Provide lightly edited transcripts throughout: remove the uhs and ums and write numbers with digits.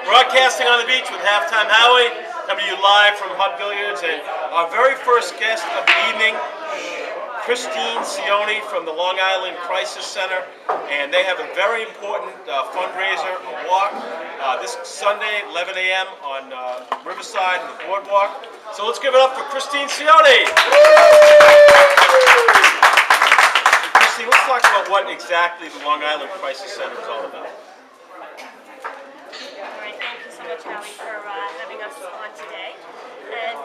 Broadcasting on the beach with Halftime Howie, coming to you live from Hub Billiards, and our very first guest of the evening, Christine Sione from the Long Island Crisis Center, and they have a very important fundraiser, a walk, this Sunday, 11 a.m. on Riverside and the Boardwalk. So let's give it up for Christine Sione. Christine, let's talk about what exactly the Long Island Crisis Center is all about. Howie, for having us on today. And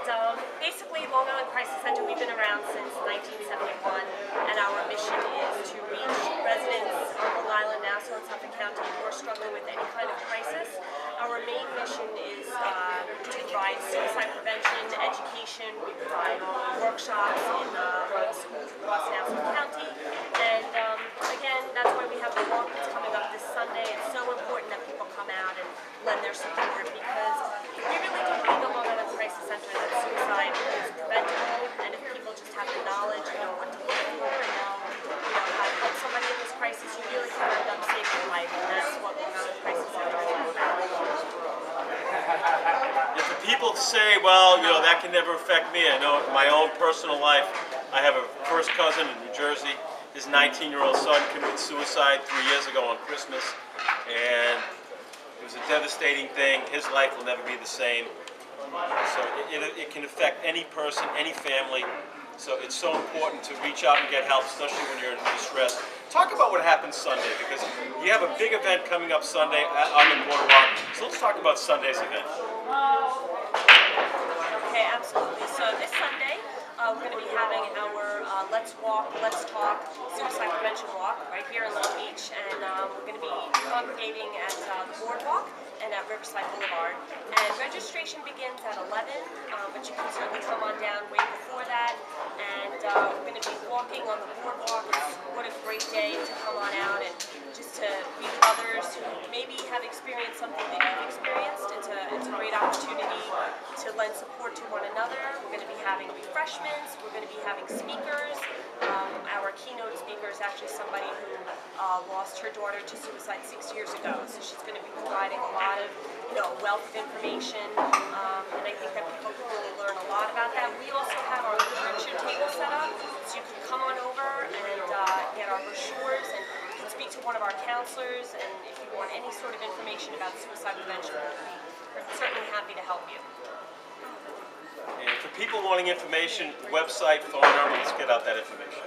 basically, Long Island Crisis Center, we've been around since 1971, and our mission is to reach residents on Long Island, Nassau, and Suffolk County who are struggling with any kind of crisis. Our main mission is to provide suicide prevention, education. We provide workshops in all schools across Nassau County. And again, that's why we have the walk that's coming up this Sunday. It's so important that people come out and lend their support, because we really do believe at Long Island Crisis Center that suicide is preventable, and if people just have the knowledge, know what to look for, and know how to help somebody in this crisis, you really can end up saving your life, and that's what Long Island Crisis Center is all about. If the people say, well, that can never affect me, I know in my own personal life, I have a first cousin in New Jersey. His 19-year-old son committed suicide 3 years ago on Christmas, and it was a devastating thing. His life will never be the same. So it can affect any person, any family. So it's so important to reach out and get help, especially when you're in distress. Talk about what happened Sunday, because you have a big event coming up Sunday on the boardwalk. So let's talk about Sunday's event. Okay, absolutely. So this Sunday, we're going to be having our Let's Walk, Let's Talk Suicide Prevention Walk right here in Long Beach, and we're going to be congregating at the Boardwalk and at Riverside Boulevard. And registration begins at 11, but you can certainly come on down way before that. And we're going to be walking on the Boardwalk. What a great day to come on out and just to meet others who maybe have experienced something that you've experienced. It's a great opportunity to lend support to one another. We're going to be having refreshments. We're going to be having speakers. Our keynote speaker is actually somebody who lost her daughter to suicide 6 years ago. So she's going to be providing a lot of wealth of information, and I think that people can really learn a lot about that. We also have our literature table set up, so you can come on over and get our brochures, and you can speak to one of our counselors, and if you want any sort of information about suicide prevention, we're certainly happy to help you. And for people wanting information, website, phone number, let's get out that information.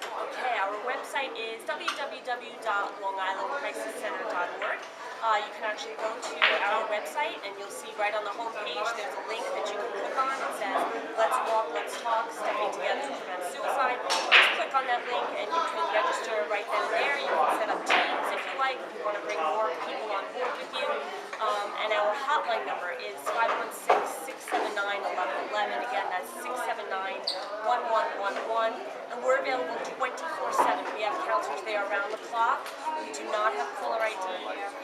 Okay, our website is www.longislandcrisiscenter.org. You can actually go to our website, and you'll see right on the home page there's a link that you can click on. It says, Let's Walk, Let's Talk, Stepping Together to Prevent Suicide. Just click on that link and you can register right then and there. You can set up teams if you like, if you want to bring more people on board with you. And our hotline number is 516-679-1111. Again, that's 679-1111. And we're available 24/7. We have counselors there around the clock. We do not have caller ID.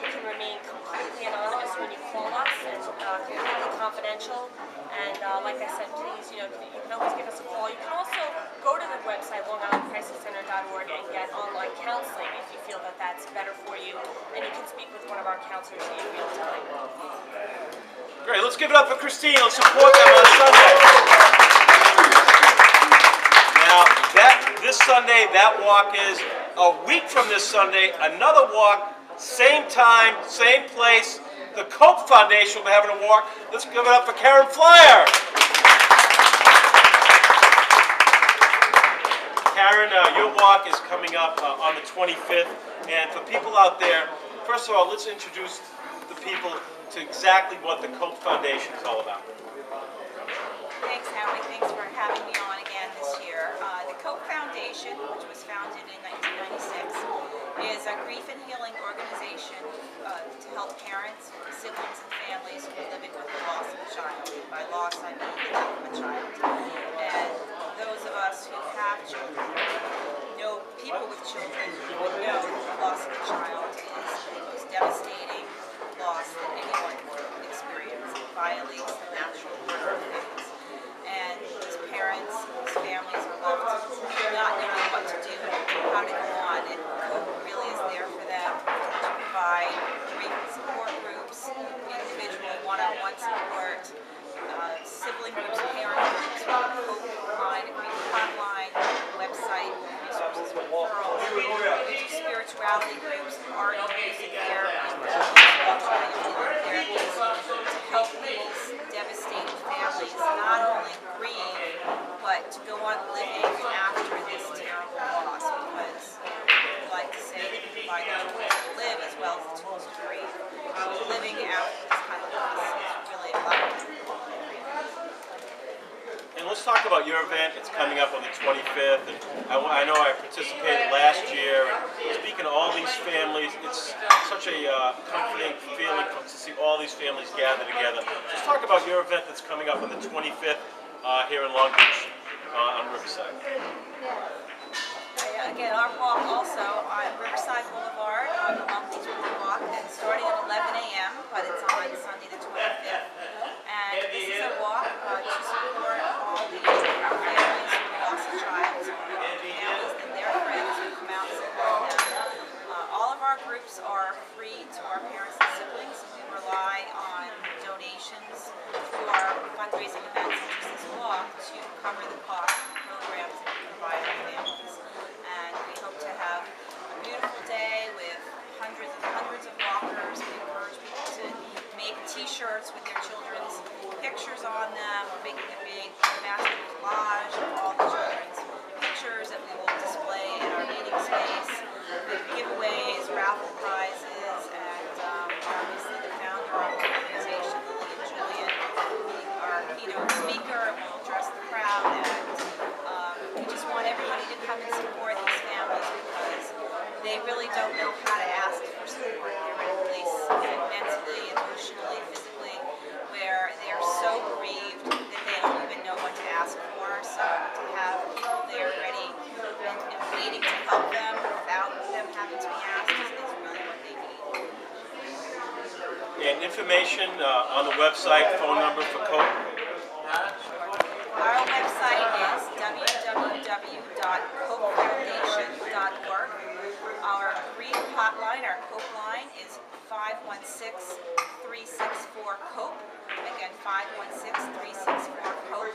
You can remain completely anonymous when you call us, and completely confidential. And like I said, please, you can always give us a call. You can also go to the website, longislandcrisiscenter.org, and get online counseling if you feel that that's better for you. And you can speak with one of our counselors in real time. Great, let's give it up for Christine. Let's support them on Sunday. Now, this Sunday, that walk is a week from this Sunday, another walk, same time, same place. The Cope Foundation will be having a walk. Let's give it up for Karen Flyer. Karen, your walk is coming up on the 25th. And for people out there, first of all, let's introduce the people to exactly what the Cope Foundation is all about. Thanks, Howie. Thanks for having me on again this year. The Cope Foundation, which was founded in 1996, is a grief and healing organization to help parents, siblings, and families who are living with the loss of a child. By loss, I mean the death of a child. And those of us who have children, know people with children, would know the loss of a child is the most devastating loss that anyone could experience. It violates the natural order of things. And these parents, these families are left not knowing what to do, how to go on. And COPE really is there for them to provide grief and support groups. about your event. It's coming up on the 25th, and I know I participated last year. And speaking to all these families, it's such a comforting feeling to see all these families gather together. Just talk about your event that's coming up on the 25th here in Long Beach on Riverside. Again, our walk also on Riverside Boulevard on the Long Beach Boulevard, and starting at 11 a.m., but it's on Sunday the 25th. And this is a walk to support all the families who lost a child, families and their friends who come out and support them. All of our groups are free to our parents and siblings. We rely on donations through our fundraising events, such as this walk, to cover the cost of programs that we provide our families. And we hope to have a beautiful day with hundreds and hundreds of walkers. We encourage people to make t-shirts with their children's pictures on them. We're making a big master collage of all the children's pictures that we will display in our meeting space. With giveaways, raffle prizes, and obviously the founder of our organization, Lily and Julian, being our keynote speaker, and will address the crowd. And we just want everybody to come and support these families because they really don't know how to ask for support. They're in a place mentally, emotionally, physically, where they're so bereaved that they don't even know what to ask for. So to have people there ready and waiting to help them without them having to be asked is really what they need. And information on the website, phone number for COPE. Our website is www.copefoundation.org. Our grief hotline, our COPE line, is 516-364-COPE. Again, 516-364-COPE.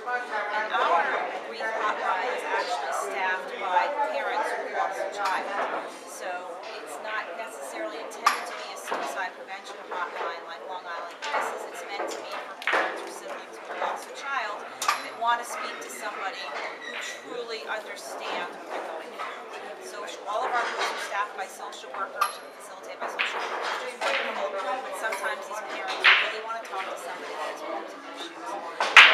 And our grief hotline is actually staffed by parents who lost a child. So it's not necessarily intended to be a suicide prevention hotline like Long Island Crisis. It's meant to be for parents or siblings who lost a child that want to speak to somebody who truly understands what they're going through. So all of our groups are staffed by social workers, facilitated by social workers, which is wonderful, but sometimes these parents really want to talk to somebody that is walked in their shoes.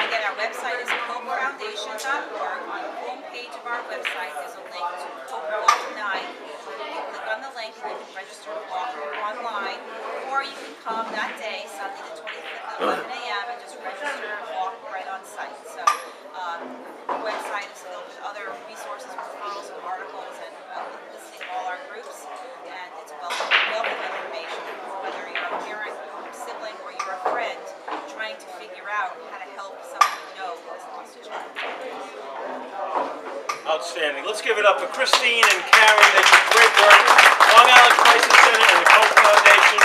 Again, our website is copefoundation.org. On the home page of our website, there's a link to Cope Walk Night. You can click on the link and you can register to walk online, or you can come that day, Sunday the 25th at 11 a.m. and just register and walk right on site. So the website is filled with other resources, referrals, and articles, and listing of all our groups, and it's a wealth of information, whether you're a parent, a sibling, or you're a friend trying to figure out how to help somebody you know who has lost a child. Outstanding. Let's give it up for Christine and Karen. They do great work. Long Island Crisis Center and the COPE Foundation.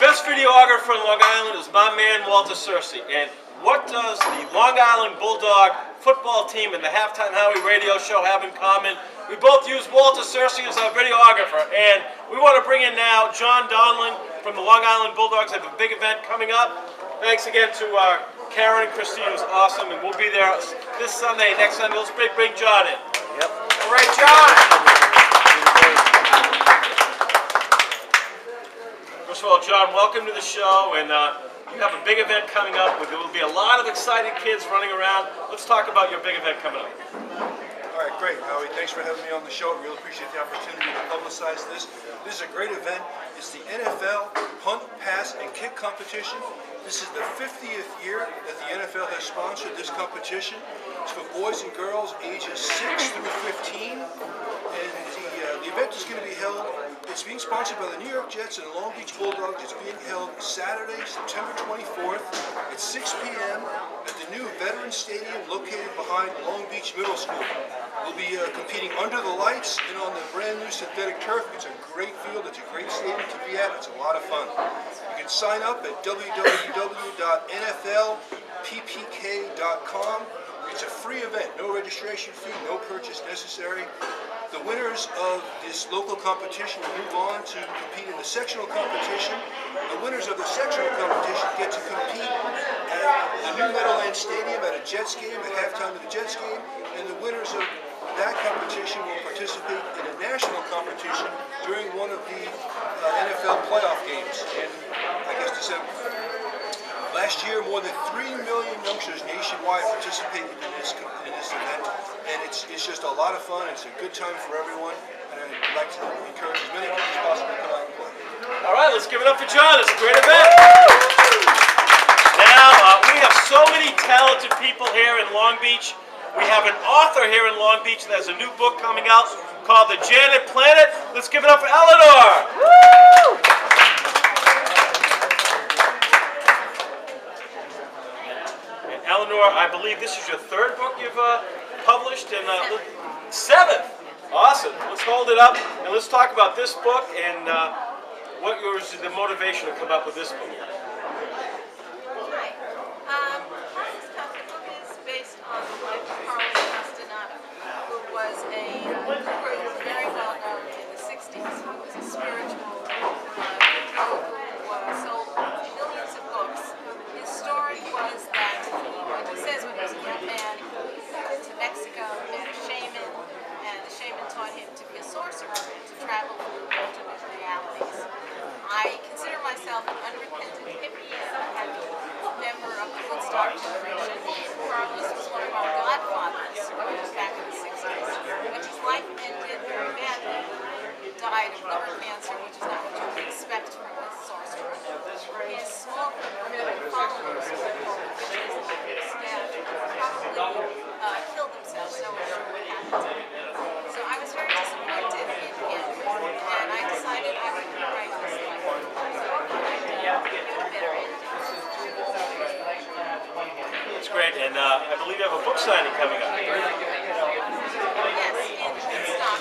Best videographer in Long Island is my man Walter Searcy. And what does the Long Island Bulldog football team and the Halftime Howie radio show have in common? We both use Walter Searcy as our videographer. And we want to bring in now John Donlin from the Long Island Bulldogs. They have a big event coming up. Thanks again to Karen and Christine. It was awesome. And we'll be there this Sunday, next Sunday. Let's bring John in. Yep. All right, John. First of all, John, welcome to the show. And you have a big event coming up. There will be a lot of excited kids running around. Let's talk about your big event coming up. All right, great, Howie. Thanks for having me on the show. I really appreciate the opportunity to publicize this. This is a great event. It's the NFL Punt, Pass, and Kick Competition. This is the 50th year that the NFL has sponsored this competition. It's for boys and girls ages 6 through 15. And the event is going to be held, it's being sponsored by the New York Jets and the Long Beach Bulldogs. It's being held Saturday, September 24th at 6 p.m. at the new Veterans Stadium located behind Long Beach Middle School. We'll be competing under the lights and on the brand new synthetic turf. It's a great field. It's a great stadium to be at. It's a lot of fun. You can sign up at www.nflppk.com. It's a free event, no registration fee, no purchase necessary. The winners of this local competition will move on to compete in the sectional competition. The winners of the sectional competition get to compete at the new Meadowlands Stadium at a Jets game, at halftime of the Jets game, and the winners of that competition will participate in a national competition during one of the NFL playoff games in, I guess, December. Last year, more More than 3 million youngsters nationwide participated in this event, and it's just a lot of fun. It's a good time for everyone, and I'd like to encourage as many people as possible to come out and play. All right, let's give it up for John. It's a great event. Now, we have so many talented people here in Long Beach. We have an author here in Long Beach that has a new book coming out called The Janet Planet. Let's give it up for Eleanor. And Eleanor, I believe this is your third book you've published, and seventh. Awesome. Let's hold it up and let's talk about this book and what was the motivation to come up with this book. Hi. The book is based on the life of Howie, who was very well known in the 60s. He was a spiritual who sold millions of books. His story was that when he was a young man, he went to Mexico, met a shaman, and the shaman taught him to be a sorcerer and to travel through alternate realities. I consider myself an unrepentant hippie and a happy member of the Woodstock generation. Carlos was one of our godfathers back in the 60s, but his life ended very badly. He died of liver cancer, which is not what you would expect from a sorcerer. His small group of followers, called the Witches, probably killed themselves, no one sure what happened to him. So I was very disappointed in him, and I decided I would write this life. That's great, and I believe you have a book signing coming up. Yes, in Woodstock,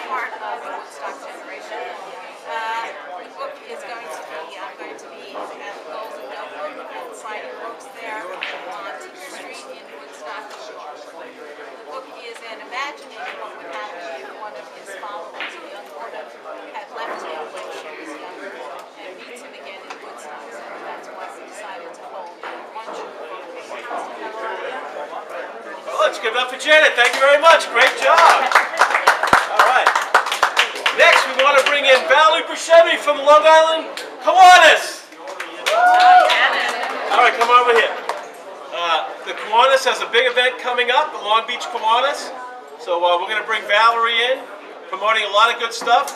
part of the Woodstock generation. The book is going to be, I'm going to be at the Golden Notebook and signing books there on Tinker Street in Woodstock, New York. The book is an imagining of what would happen if one of his followers, a young woman, had left him when she was younger and meets him again in Woodstock. So that's why we decided to hold a lunch. Well, let's give it up for Janet. Thank you very much. Great job. All right. Next, we want to bring in Valerie Buscemi from Long Island Kiwanis. All right, come over here. The Kiwanis has a big event coming up, the Long Beach Kiwanis. So we're going to bring Valerie in, promoting a lot of good stuff.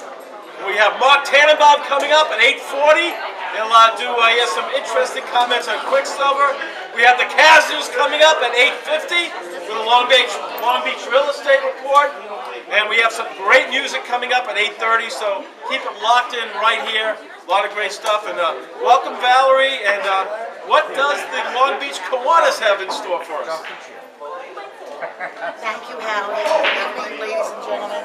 We have Mark Tannenbaum coming up at 8:40. He'll do some interesting comments on Quicksilver. We have the Kazzers coming up at 8:50 with the Long Beach Real Estate Report. And we have some great music coming up at 8:30, so keep it locked in right here. A lot of great stuff. And welcome, Valerie. And what does the Long Beach Kiwanis have in store for us? Thank you, Howie. Good evening, ladies and gentlemen.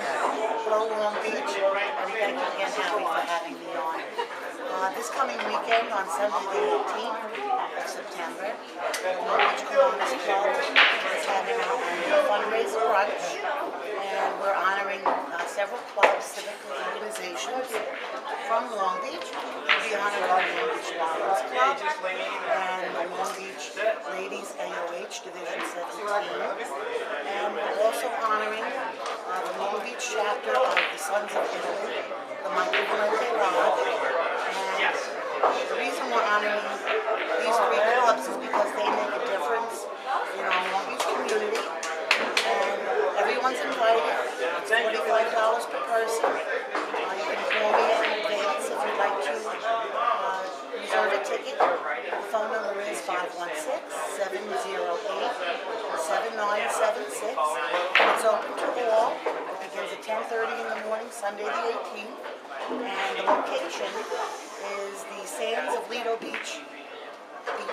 Hello, Long Beach. And thank you again, Howie, for having me on. This coming weekend, on Sunday the 18th of September, the Long Beach Kiwanis Club is having our annual fundraiser brunch, and we're honoring several clubs, civic organizations from Long Beach. We'll be honoring the Long Beach Lions Club and the Long Beach Ladies AOH Division 17. And we're also honoring the Long Beach chapter of the Sons of Italy, the Michael Valente Lodge. And the reason we're honoring these three clubs is because they make a difference in our Long Beach community. And everyone's invited. It's $45 per person. You can call me in advance if you'd like to reserve a ticket. The phone number is 516-708-7976. And it's open to all. It begins at 10:30 in the morning, Sunday the 18th. And the location is the Sands of Lido Beach Club.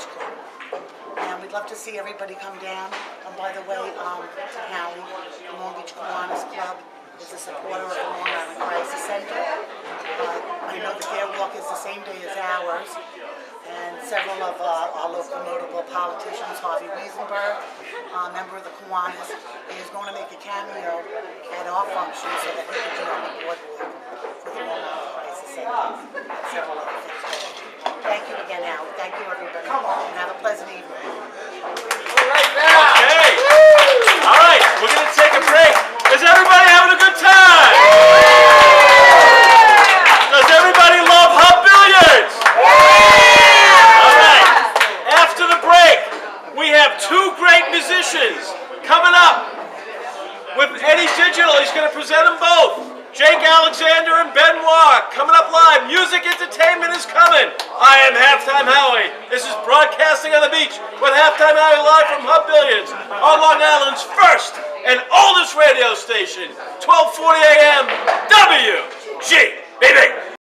And we'd love to see everybody come down. And by the way, Howie, the Long Beach Kiwanis Club is a supporter of the Long Island Crisis Center. I know that their walk is the same day as ours. And several of our local notable politicians, Harvey Wiesenberg, a member of the Kiwanis, is going to make a cameo at our function so that he can be on the boardwalk for the Long Island Crisis Center. Several other things. Thank you again, Howie. Thank you, everybody. And have a pleasant evening. Okay. All right, we're going to take a break. Is everybody having a good time? Does everybody love hot billiards? All right. up live. Music entertainment is coming. I am Halftime Howie. This is broadcasting on the beach with Halftime Howie live from Hub Billiards on Long Island's first and oldest radio station, 1240 AM, WGBB.